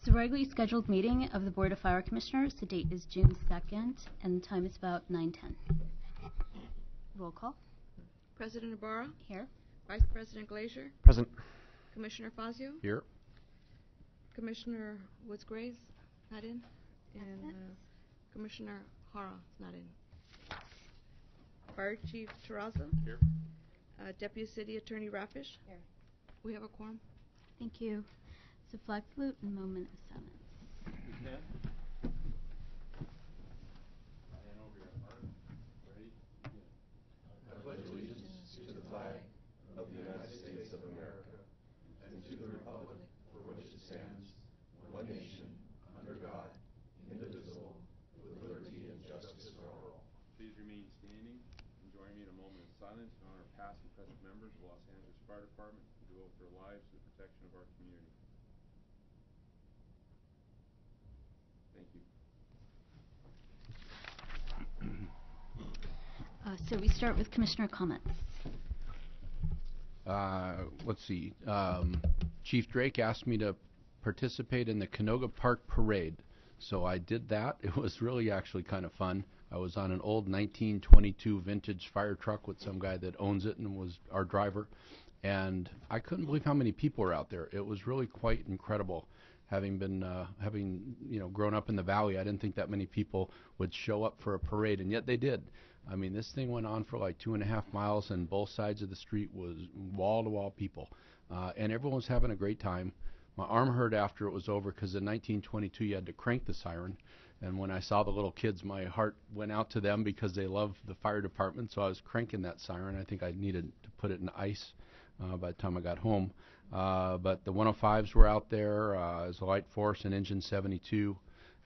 a regularly scheduled meeting of the Board of Fire Commissioners. The date is June 2nd, and the time is about 9:10. Roll call. President Ibarra? Here. Vice President Glazier? Present. Commissioner Fazio? Here. Commissioner Woods-Grays? Not in? And Commissioner Hara is not in. Fire Chief Terrazzo? Here. Deputy City Attorney Rafish? Here. We have a quorum. Thank you. So flag salute and moment of silence. I pledge allegiance to the flag of the United States of America and to the republic for which it stands, one nation, under God, indivisible, with liberty and justice for all. Please remain standing and join me in a moment of silence in honor of past and present members of the Los Angeles Fire Department who devote their lives to the protection of our community. Thank you. So we start with Commissioner comments. Let's see. Chief Drake asked me to participate in the Canoga Park Parade, so I did that. It was really actually kind of fun. I was on an old 1922 vintage fire truck with some guy that owns it and was our driver, and I couldn't believe how many people were out there. It was really quite incredible. Having been grown up in the valley, I didn't think that many people would show up for a parade, and yet they did. I mean, this thing went on for like 2.5 miles, and both sides of the street was wall-to-wall people, and everyone was having a great time. My arm hurt after it was over because in 1922 you had to crank the siren, and when I saw the little kids, my heart went out to them because they love the fire department, so I was cranking that siren. I think I needed to put it in ice by the time I got home. But the 105s were out there as a light force and Engine 72.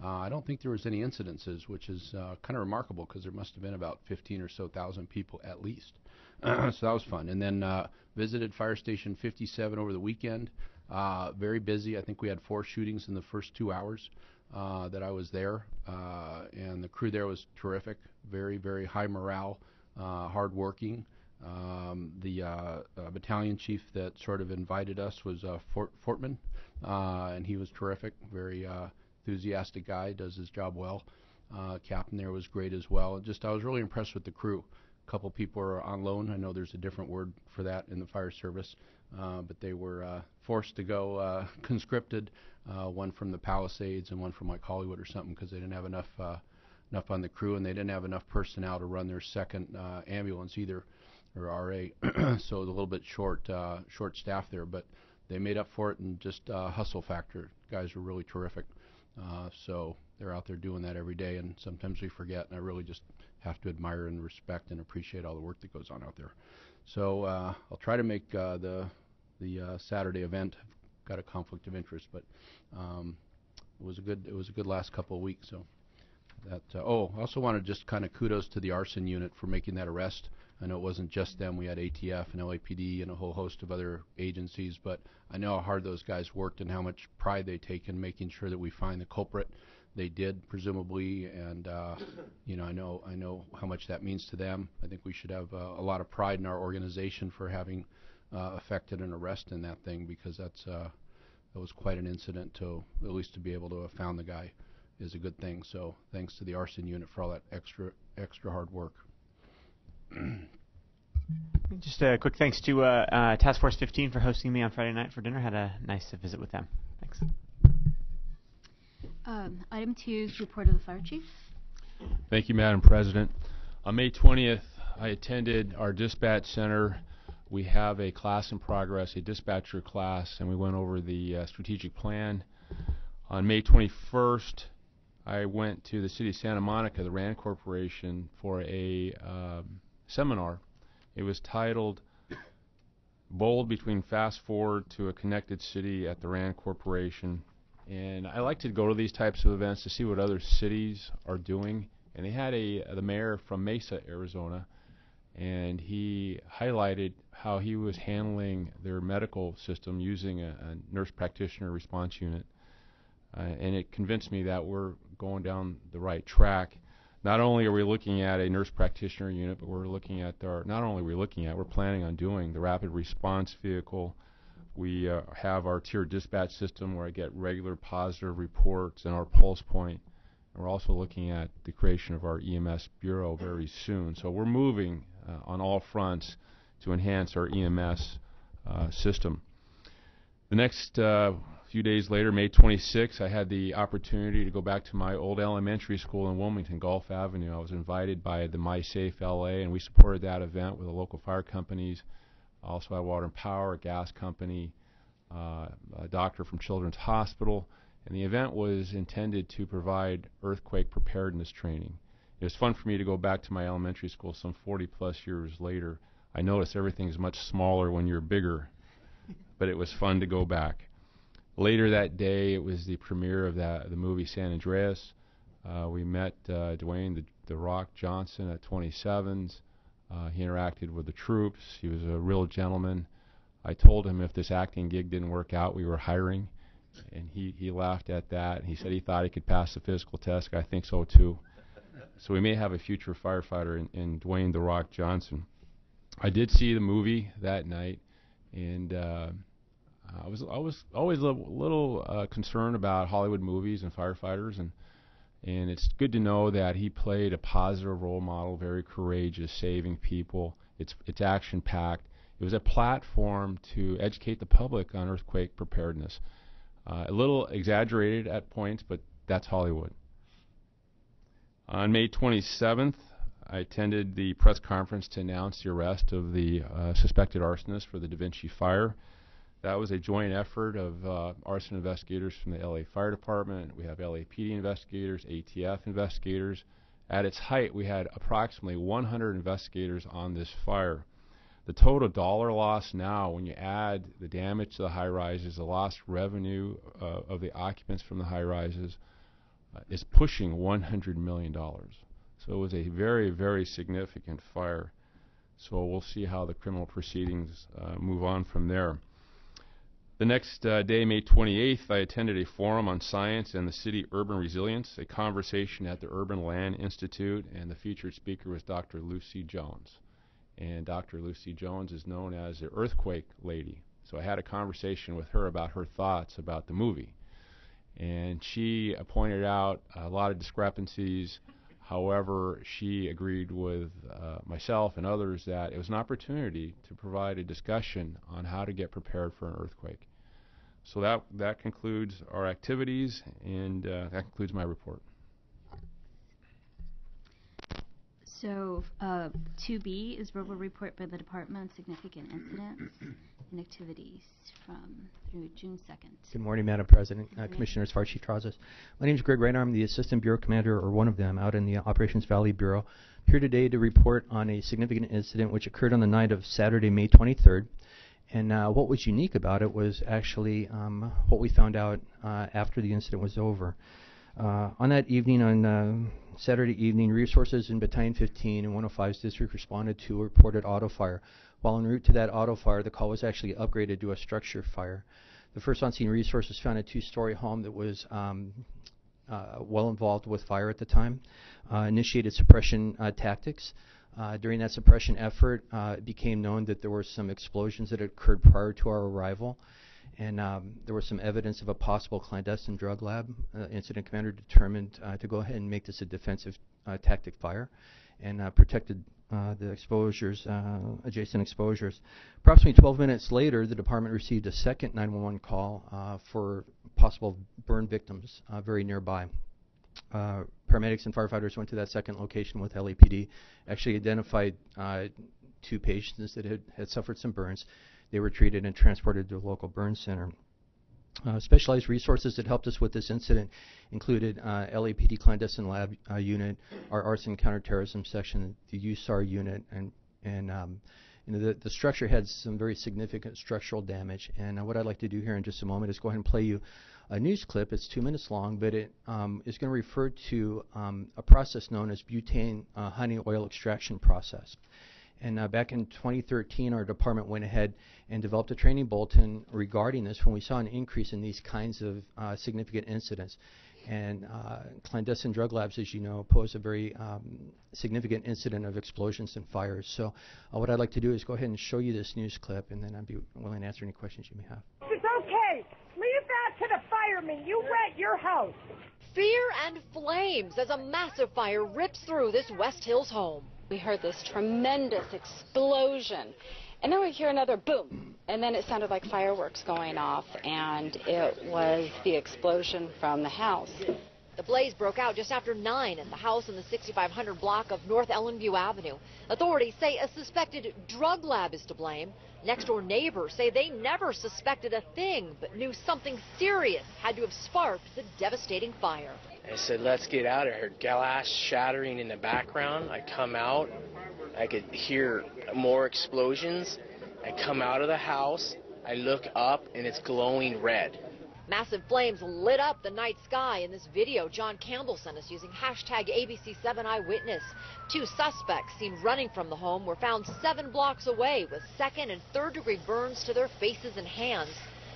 I don't think there was any incidences, which is kind of remarkable because there must have been about 15 or so thousand people at least. So that was fun. And then visited Fire Station 57 over the weekend. Very busy. I think we had 4 shootings in the first 2 hours that I was there. And the crew there was terrific. Very, very high morale, hardworking. The battalion chief that sort of invited us was Fortman, and he was terrific. Very enthusiastic guy, does his job well. Captain there was great as well. I was really impressed with the crew. A couple people were on loan. I know there's a different word for that in the fire service, but they were forced to go conscripted, one from the Palisades and one from like Hollywood or something, because they didn't have enough on the crew, and they didn't have enough personnel to run their second ambulance either, or RA. So it was a little bit short staff there, but they made up for it in just hustle factor. Guys were really terrific. So they're out there doing that every day, and sometimes we forget, and I really just have to admire and respect and appreciate all the work that goes on out there. So I'll try to make the Saturday event. I've got a conflict of interest, but it was a good last couple of weeks. So that I also want to just kind of kudos to the arson unit for making that arrest. I know it wasn't just them. We had ATF and LAPD and a whole host of other agencies, but I know how hard those guys worked and how much pride they take in making sure that we find the culprit. They did, presumably, and I know how much that means to them. I think we should have a lot of pride in our organization for having effected an arrest in that thing, because that was quite an incident. To at least to be able to have found the guy is a good thing. So thanks to the arson unit for all that extra hard work. Just a quick thanks to Task Force 15 for hosting me on Friday night for dinner. Had a nice visit with them. Thanks. Item 2 is report of the fire chief. Thank you, Madam President. On May 20th, I attended our dispatch center. We have a class in progress, a dispatcher class, and we went over the strategic plan. On May 21st, I went to the city of Santa Monica, the RAND Corporation, for a seminar. It was titled Bold Between Fast Forward to a Connected City at the RAND Corporation. And I like to go to these types of events to see what other cities are doing. And they had the mayor from Mesa, Arizona, and he highlighted how he was handling their medical system using a nurse practitioner response unit. And it convinced me that we're going down the right track. Not only are we looking at a nurse practitioner unit, but we're planning on doing the rapid response vehicle We have our tier dispatch system where I get regular positive reports and our pulse point. And we're also looking at the creation of our EMS Bureau very soon. So we're moving on all fronts to enhance our EMS system. The next few days later, May 26, I had the opportunity to go back to my old elementary school in Wilmington, Gulf Avenue. I was invited by the MySafe LA, and we supported that event with the local fire companies. Also had Water and Power, a gas company, a doctor from Children's Hospital. And the event was intended to provide earthquake preparedness training. It was fun for me to go back to my elementary school some 40-plus years later. I noticed everything's much smaller when you're bigger, but it was fun to go back. Later that day, it was the premiere of the movie San Andreas. We met Dwayne the Rock Johnson at 27s. He interacted with the troops. He was a real gentleman. I told him if this acting gig didn't work out, we were hiring. And he laughed at that. And he said he thought he could pass the physical test. I think so, too. So we may have a future firefighter in Dwayne the Rock Johnson. I did see the movie that night, and I was always a little concerned about Hollywood movies and firefighters, and it's good to know that he played a positive role model, very courageous, saving people. It's action-packed. It was a platform to educate the public on earthquake preparedness. A little exaggerated at points, but that's Hollywood. On May 27th, I attended the press conference to announce the arrest of the suspected arsonist for the Da Vinci fire. That was a joint effort of arson investigators from the LA Fire Department. We have LAPD investigators, ATF investigators. At its height, we had approximately 100 investigators on this fire. The total dollar loss now, when you add the damage to the high-rises, the lost revenue of the occupants from the high-rises, is pushing $100 million. So it was a very, very significant fire. So we'll see how the criminal proceedings move on from there. The next day, May 28th, I attended a forum on science and the city urban resilience, a conversation at the Urban Land Institute, and the featured speaker was Dr. Lucy Jones. And Dr. Lucy Jones is known as the earthquake lady. So I had a conversation with her about her thoughts about the movie. And she pointed out a lot of discrepancies. However, she agreed with myself and others that it was an opportunity to provide a discussion on how to get prepared for an earthquake. So that concludes our activities, and that concludes my report. So 2B is verbal report by the department on significant incidents and activities through June 2nd. Good morning, Madam President, Commissioners, Fire Chief Trazas. My name is Greg Reiner. I'm the Assistant Bureau Commander, or one of them, out in the Operations Valley Bureau. I'm here today to report on a significant incident which occurred on the night of Saturday, May 23rd. And what was unique about it was actually what we found out after the incident was over. On that evening, on Saturday evening, resources in Battalion 15 and 105's district responded to a reported auto fire. While en route to that auto fire, the call was actually upgraded to a structure fire. The first on-scene resources found a two-story home that was well involved with fire at the time, initiated suppression tactics. During that suppression effort, it became known that there were some explosions that had occurred prior to our arrival. And there was some evidence of a possible clandestine drug lab. Incident commander determined to go ahead and make this a defensive tactic fire and protected the exposures, adjacent exposures. Approximately 12 minutes later, the department received a second 911 call for possible burn victims very nearby. Paramedics and firefighters went to that second location with LAPD, actually identified two patients that had suffered some burns. They were treated and transported to a local burn center. Specialized resources that helped us with this incident included LAPD clandestine lab unit, our arson counterterrorism section, the USAR unit, and the structure had some very significant structural damage. And what I'd like to do here in just a moment is go ahead and play you a news clip. It's 2 minutes long, but it is going to refer to a process known as butane honey oil extraction process. And back in 2013, our department went ahead and developed a training bulletin regarding this when we saw an increase in these kinds of significant incidents. And clandestine drug labs, as you know, pose a very significant incident of explosions and fires. So what I'd like to do is go ahead and show you this news clip, and then I'd be willing to answer any questions you may have. It's okay. Leave that to the firemen. You rent your house. Fear and flames as a massive fire rips through this West Hills home. We heard this tremendous explosion, and then we hear another boom, and then it sounded like fireworks going off, and it was the explosion from the house. The blaze broke out just after 9 at the house in the 6500 block of North Ellenview Avenue. Authorities say a suspected drug lab is to blame. Next-door neighbors say they never suspected a thing, but knew something serious had to have sparked the devastating fire. I said, let's get out of here. Glass shattering in the background. I come out. I could hear more explosions. I come out of the house. I look up, and it's glowing red. Massive flames lit up the night sky. In this video John Campbell sent us using hashtag ABC7Eyewitness. 2 suspects seen running from the home were found 7 blocks away with 2nd and 3rd degree burns to their faces and hands.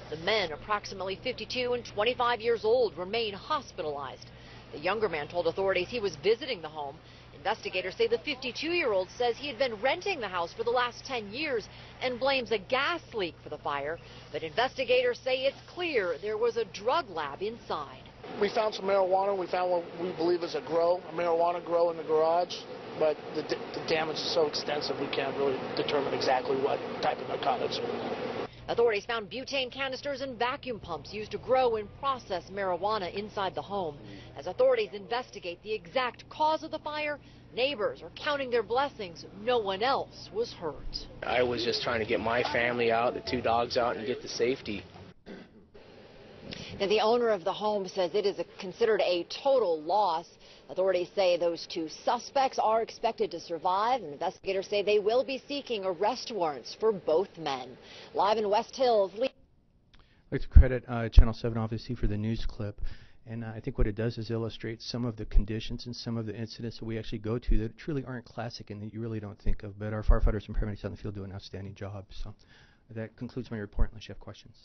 The men, approximately 52 and 25 years old, remain hospitalized. The younger man told authorities he was visiting the home. Investigators say the 52-year-old says he had been renting the house for the last 10 years and blames a gas leak for the fire. But investigators say it's clear there was a drug lab inside. We found some marijuana. We found what we believe is a marijuana grow in the garage. But the damage is so extensive we can't really determine exactly what type of narcotics are. Authorities found butane canisters and vacuum pumps used to grow and process marijuana inside the home. As authorities investigate the exact cause of the fire, neighbors are counting their blessings. No one else was hurt. I was just trying to get my family out, the 2 dogs out, and get to safety. Now, the owner of the home says it is considered a total loss. Authorities say those 2 suspects are expected to survive, and investigators say they will be seeking arrest warrants for both men. Live in West Hills. I'd like to credit Channel 7, obviously, for the news clip. And I think what it does is illustrate some of the conditions and some of the incidents that we actually go to that truly aren't classic and that you really don't think of. But our firefighters and paramedics on the field do an outstanding job. So that concludes my report, unless you have questions.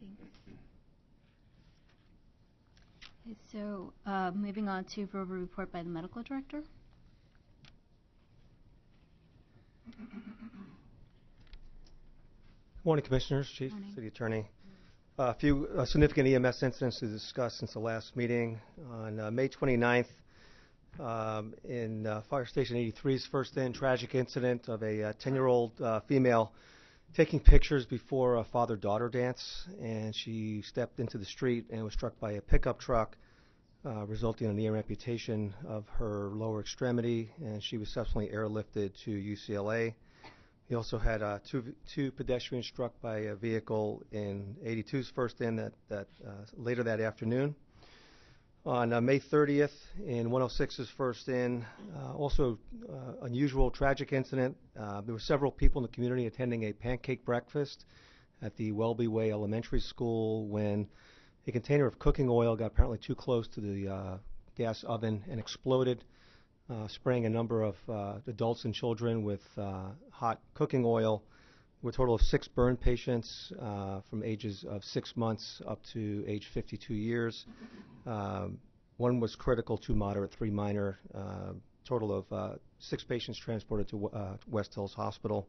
Thanks. Okay, so moving on to verbal report by the medical director. Good morning, Commissioners, Chief, Morning. City Attorney. A few significant EMS incidents to discuss since the last meeting. On May 29th, in Fire Station 83's first in, tragic incident of a 10-year-old female taking pictures before a father-daughter dance, and she stepped into the street and was struck by a pickup truck, resulting in a near amputation of her lower extremity, and she was subsequently airlifted to UCLA. We also had two pedestrians struck by a vehicle in 82's first in that later that afternoon. On May 30th, in 106's first in, also unusual tragic incident. There were several people in the community attending a pancake breakfast at the Welby Way Elementary School when a container of cooking oil got apparently too close to the gas oven and exploded, spraying a number of adults and children with hot cooking oil. With a total of 6 burn patients from ages of 6 months up to age 52 years. 1 was critical, 2 moderate, 3 minor. Total of 6 patients transported to West Hills Hospital.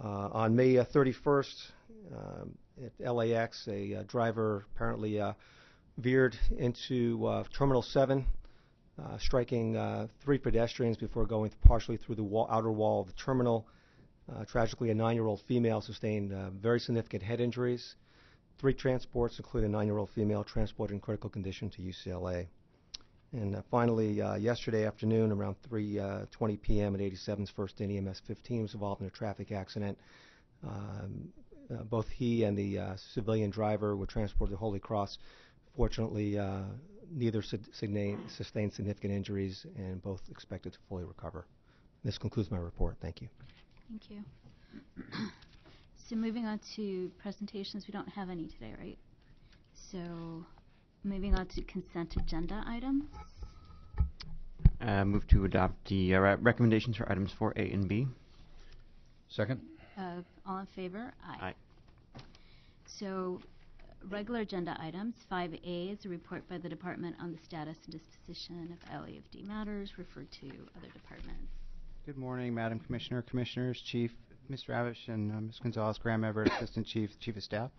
On May 31st, at LAX, a driver apparently veered into Terminal 7, striking 3 pedestrians before going partially through the outer wall of the terminal. Tragically, a 9-year-old female sustained very significant head injuries. 3 transports, including a 9-year-old female, transported in critical condition to UCLA. And finally, yesterday afternoon, around 3:20 p.m. at 87's first in, EMS 15 was involved in a traffic accident. Both he and the civilian driver were transported to Holy Cross. Fortunately, neither sustained significant injuries, and both expected to fully recover. This concludes my report. Thank you. Thank you. So moving on to presentations, we don't have any today, right? So moving on to consent agenda items. Move to adopt the recommendations for items 4A and B. Second. All in favor? Aye. So regular agenda items. 5A is a report by the department on the status and disposition of LAFD matters referred to other departments. Good morning, Madam Commissioner, Commissioners, Chief, Mr. Avish, and Ms. Gonzalez, Graham Everett, Assistant Chief, Chief of Staff.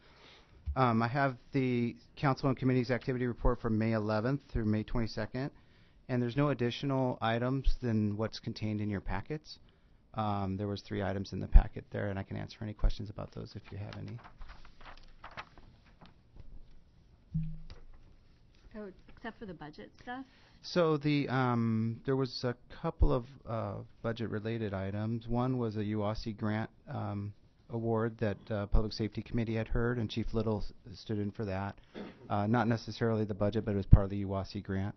I have the Council and Committee's activity report from May 11th through May 22nd, and there's no additional items than what's contained in your packets. There was 3 items in the packet there, and I can answer any questions about those if you have any. Oh, except for the budget stuff? So there was a couple of budget-related items. One was a UOSI grant award that Public Safety Committee had heard, and Chief Little stood in for that. Not necessarily the budget, but it was part of the UOSI grant.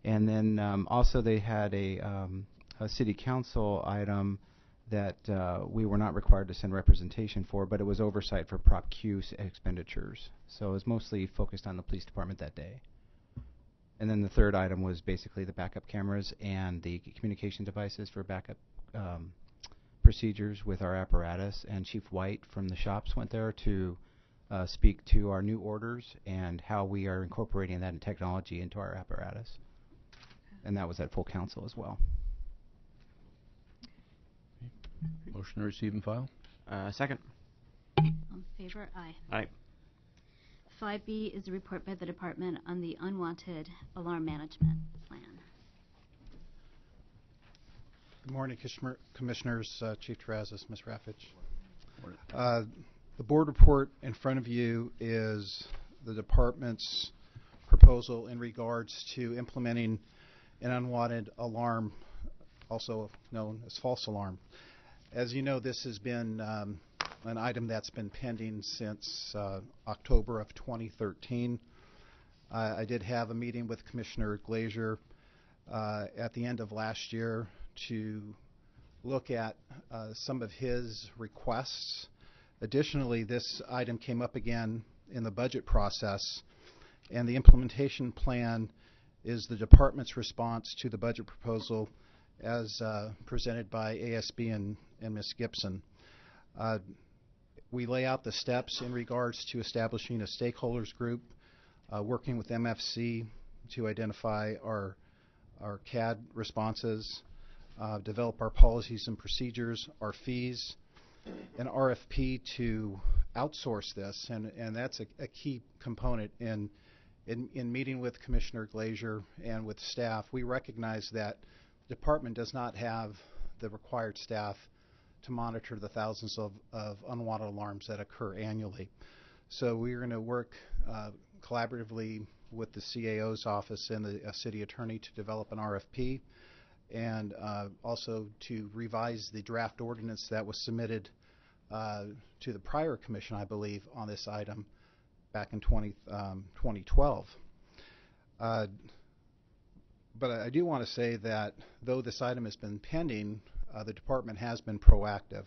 And then also they had a City Council item that we were not required to send representation for, but it was oversight for Prop Q expenditures. So it was mostly focused on the police department that day. And then the third item was basically the backup cameras and the communication devices for backup procedures with our apparatus. And Chief White from the shops went there to speak to our new orders and how we are incorporating that technology into our apparatus. And that was at full council as well. Motion to receive and file. Second. All in favor? Aye. Aye. 5B is a report by the department on the Unwanted alarm management plan. Good morning, Commissioners, Chief Terrazas, Ms. Raffich. The board report in front of you is the department's proposal in regards to implementing an unwanted alarm, also known as false alarm. As you know, this has been an item that's been pending since October of 2013. I did have a meeting with Commissioner Glazier at the end of last year to look at some of his requests. Additionally, this item came up again in the budget process, and the implementation plan is the department's response to the budget proposal as presented by ASB and Ms. Gibson. We lay out the steps in regards to establishing a stakeholders group, working with MFC to identify our CAD responses, develop our policies and procedures, our fees, an RFP to outsource this, and that's a key component. In meeting with Commissioner Glazier and with staff, we recognize that the department does not have the required staff to monitor the thousands of unwanted alarms that occur annually. So we're going to work collaboratively with the CAO's office and the city attorney to develop an RFP, and also to revise the draft ordinance that was submitted to the prior commission, I believe, on this item back in 2012. But I do want to say that though this item has been pending, the department has been proactive.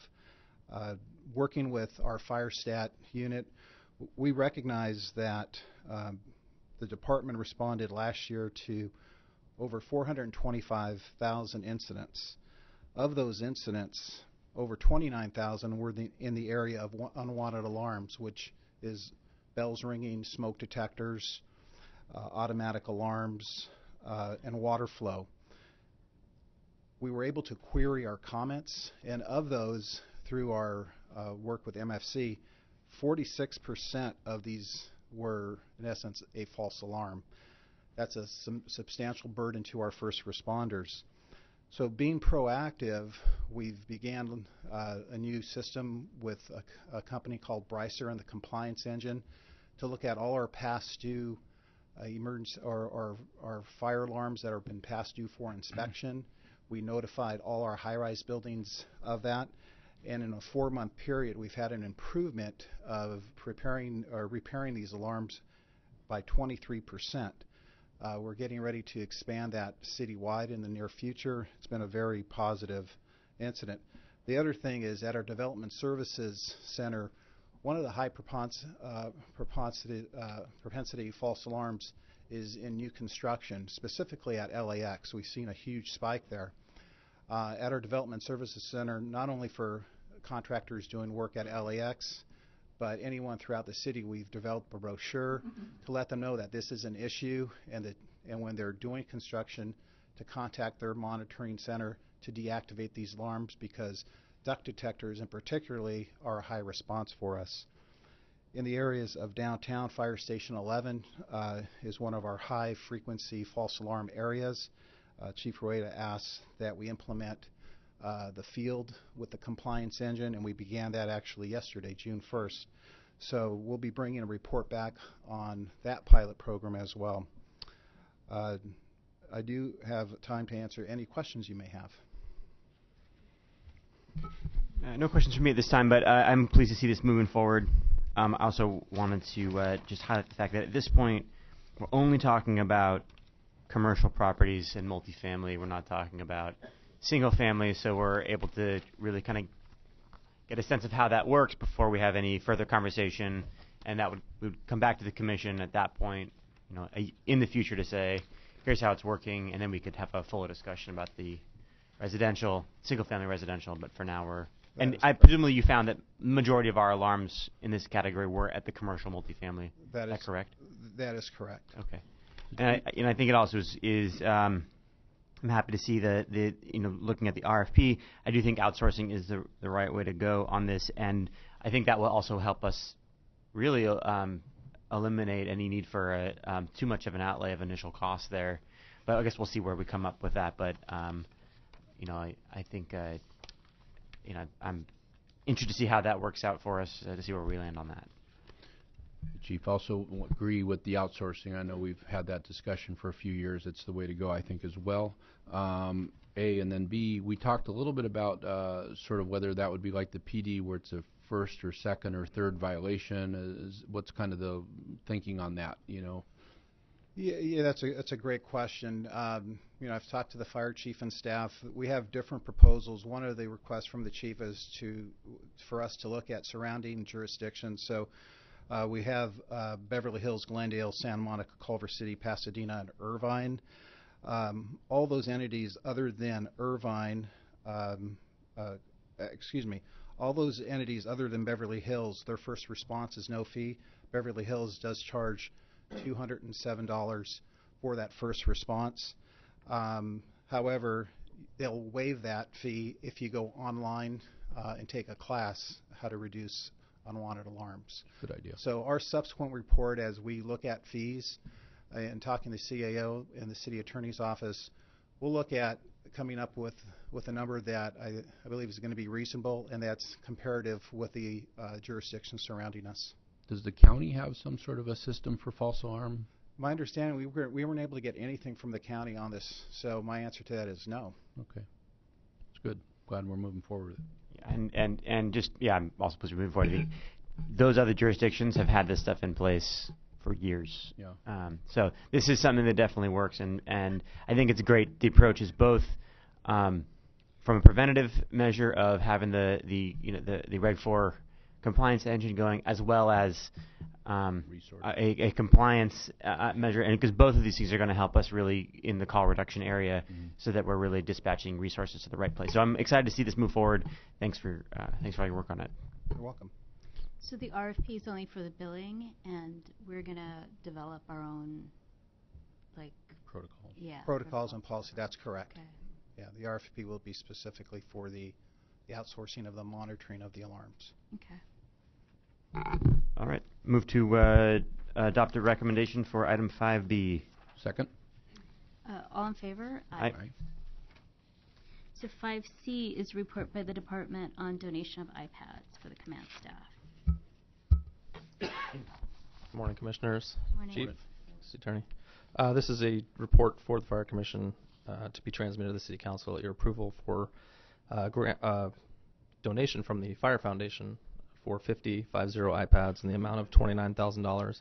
Working with our fire stat unit, we recognize that the department responded last year to over 425,000 incidents. Of those incidents, over 29,000 were in the area of unwanted alarms, which is bells ringing, smoke detectors, automatic alarms, and water flow. We were able to query our comments, and of those, through our work with MFC, 46% of these were, in essence, a false alarm. That's a substantial burden to our first responders. So being proactive, we've began a new system with a company called Brycer and the Compliance Engine to look at all our past due emergency or fire alarms that have been past due for inspection. We notified all our high-rise buildings of that, and in a 4-month period, we've had an improvement of repairing these alarms by 23%. We're getting ready to expand that citywide in the near future. It's been a very positive incident. The other thing is at our Development Services Center, one of the high propensity false alarms is in new construction, specifically at LAX. We've seen a huge spike there. At our Development Services Center, not only for contractors doing work at LAX, but anyone throughout the city, we've developed a brochure to let them know that this is an issue, and when they're doing construction, to contact their monitoring center to deactivate these alarms, because duct detectors in particularly are a high response for us. In the areas of downtown, Fire Station 11 is one of our high frequency false alarm areas. Chief Reyes asked that we implement the field with the compliance engine, and we began that actually yesterday, June 1st. So we'll be bringing a report back on that pilot program as well. I do have time to answer any questions you may have. No questions from me at this time, but I'm pleased to see this moving forward. I also wanted to just highlight the fact that at this point, we're only talking about commercial properties and multifamily. We're not talking about single family, so we're able to really kind of get a sense of how that works before we have any further conversation, and that would come back to the commission at that point, in the future to say, here's how it's working, and then we could have a fuller discussion about the residential, single family residential, but for now we're... And presumably you found that the majority of our alarms in this category were at the commercial multifamily. Is that correct? That is correct. Okay. And I think it also is I'm happy to see the looking at the RFP, I do think outsourcing is the right way to go on this, and I think that will also help us really eliminate any need for too much of an outlay of initial cost there. But I guess we'll see where we come up with that. But I think I'm interested to see how that works out for us, to see where we land on that. The Chief, also agree with the outsourcing. I know we've had that discussion for a few years. It's the way to go, I think, as well. A, and then B, we talked a little bit about sort of whether that would be like the PD, where it's a first or second or third violation. What's kind of the thinking on that, Yeah, that's a great question. I've talked to the fire chief and staff. We have different proposals. One of the requests from the chief is for us to look at surrounding jurisdictions. So we have Beverly Hills, Glendale, Santa Monica, Culver City, Pasadena, and Irvine. All those entities other than Irvine, all those entities other than Beverly Hills, their first response is no fee. Beverly Hills does charge $207 for that first response. However, they'll waive that fee if you go online and take a class how to reduce unwanted alarms. Good idea. So our subsequent report, as we look at fees and talking to the CAO and the city attorney's office, we'll look at coming up with a number that I believe is going to be reasonable, and that's comparative with the jurisdictions surrounding us. Does the county have some sort of a system for false alarm? My understanding, we weren't able to get anything from the county on this, so my answer to that is no. Okay, that's good. Glad we're moving forward with it. And just I'm also pleased we're moving forward. Those other jurisdictions have had this stuff in place for years. Yeah. So this is something that definitely works, and I think it's great. The approach is both from a preventative measure of having the Reg 4 compliance engine going, as well as a compliance measure, and because both of these things are going to help us really in the call reduction area, so that we're really dispatching resources to the right place. So I'm excited to see this move forward. Thanks for all your work on it. You're welcome. So the RFP is only for the billing, and we're going to develop our own, protocols. Yeah. Protocols and policy. That's correct. Okay. Yeah, the RFP will be specifically for the outsourcing of the monitoring of the alarms. Okay. All right. Move to adopt a recommendation for item 5B. Second. All in favor? Aye. So 5C is report by the department on donation of iPads for the command staff. Good morning, Commissioners. Good morning. Chief, City Attorney. This is a report for the Fire Commission to be transmitted to the City Council at your approval for donation from the Fire Foundation for 50 iPads in the amount of $29,000,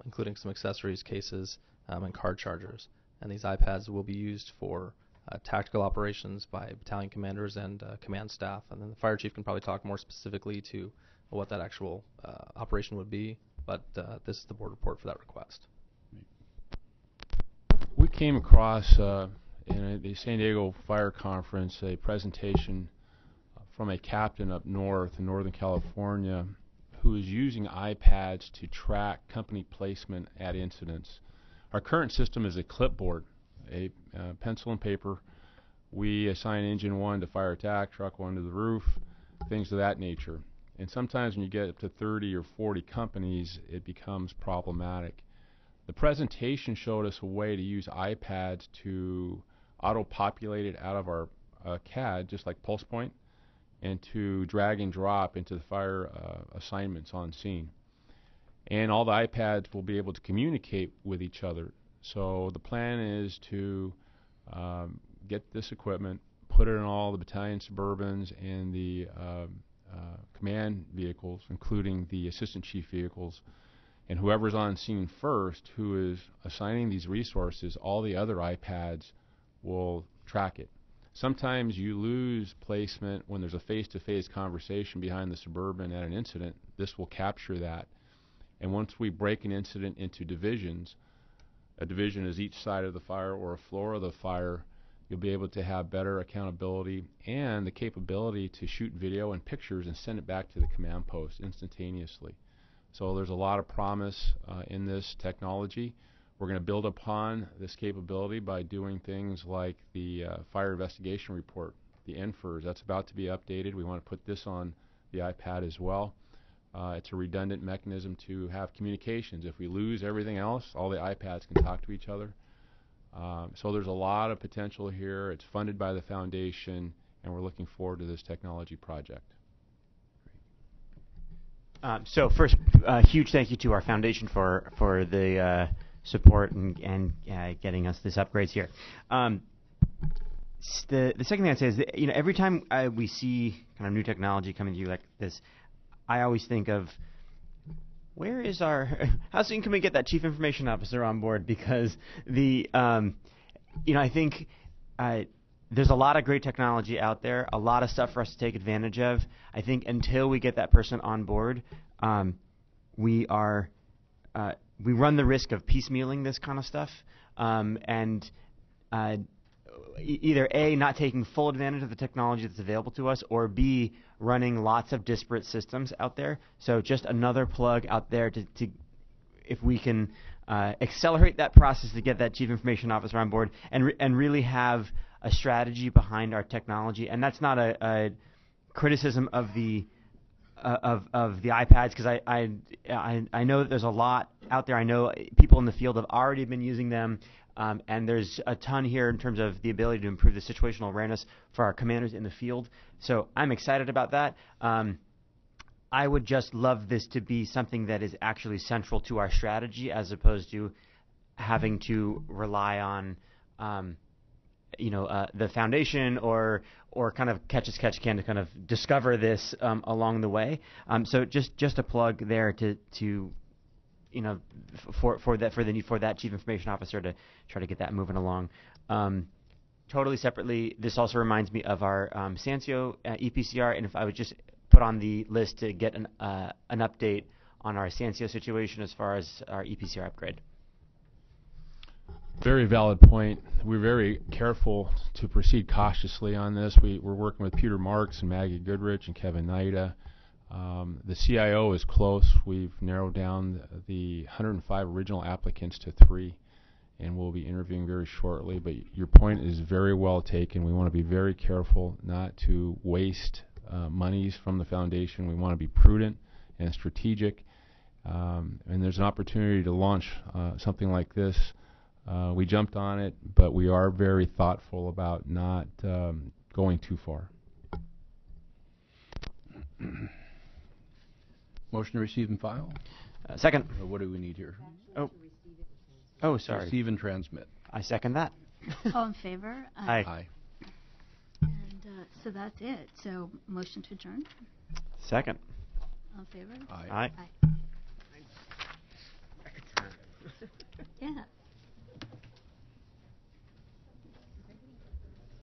including some accessories, cases, and card chargers. And these iPads will be used for tactical operations by battalion commanders and command staff. And then the fire chief can probably talk more specifically to what that actual operation would be, but this is the board report for that request. We came across in the San Diego Fire Conference a presentation from a captain up north in Northern California who is using iPads to track company placement at incidents. Our current system is a clipboard, a pencil and paper. We assign engine 1 to fire attack, truck 1 to the roof, things of that nature. And sometimes when you get up to 30 or 40 companies, it becomes problematic. The presentation showed us a way to use iPads to auto-populate it out of our CAD, just like PulsePoint, and to drag and drop into the fire assignments on scene. And all the iPads will be able to communicate with each other. So the plan is to get this equipment, put it in all the battalion Suburbans and the command vehicles, including the assistant chief vehicles, and whoever's on scene first who is assigning these resources, all the other iPads will track it. Sometimes you lose placement when there's a face-to-face conversation behind the Suburban at an incident. This will capture that. And once we break an incident into divisions, a division is each side of the fire or a floor of the fire, you'll be able to have better accountability and the capability to shoot video and pictures and send it back to the command post instantaneously. So there's a lot of promise in this technology. We're going to build upon this capability by doing things like the fire investigation report, the NFIRS. That's about to be updated. We want to put this on the iPad as well. It's a redundant mechanism to have communications. If we lose everything else, all the iPads can talk to each other. So there's a lot of potential here. It's funded by the foundation, and we're looking forward to this technology project. So first, huge thank you to our foundation for the support and getting us this upgrades here. The second thing I'd say is that, every time we see kind of new technology coming to you like this, I always think of where is how soon can we get that chief information officer on board? Because I think there's a lot of great technology out there, a lot of stuff for us to take advantage of. I think until we get that person on board, we run the risk of piecemealing this kind of stuff, and either A, not taking full advantage of the technology that's available to us, or B, running lots of disparate systems out there. So just another plug out there to if we can accelerate that process to get that chief information officer on board and really have a strategy behind our technology. And that's not a criticism of the iPads, because I know that there's a lot out there. I know people in the field have already been using them, and there's a ton here in terms of the ability to improve the situational awareness for our commanders in the field. So I'm excited about that. I would just love this to be something that is actually central to our strategy, as opposed to having to rely on the foundation or kind of catch as catch can to kind of discover this along the way. So just a plug there for the need for that chief information officer to try to get that moving along. Totally separately, this also reminds me of our Sancio EPCR, and if I would just put on the list to get an update on our Sancio situation as far as our EPCR upgrade. Very valid point. We're very careful to proceed cautiously on this. We're working with Peter Marks and Maggie Goodrich and Kevin Naida. The CIO is close. We've narrowed down the 105 original applicants to 3, and we'll be interviewing very shortly. But your point is very well taken. We want to be very careful not to waste monies from the foundation. We want to be prudent and strategic. And there's an opportunity to launch something like this. We jumped on it, but we are very thoughtful about not going too far. Motion to receive and file? Second. What do we need here? Oh, sorry. Receive and transmit. I second that. All in favor? Aye. Aye. And so that's it. So motion to adjourn? Second. All in favor? Aye. Aye. Yeah.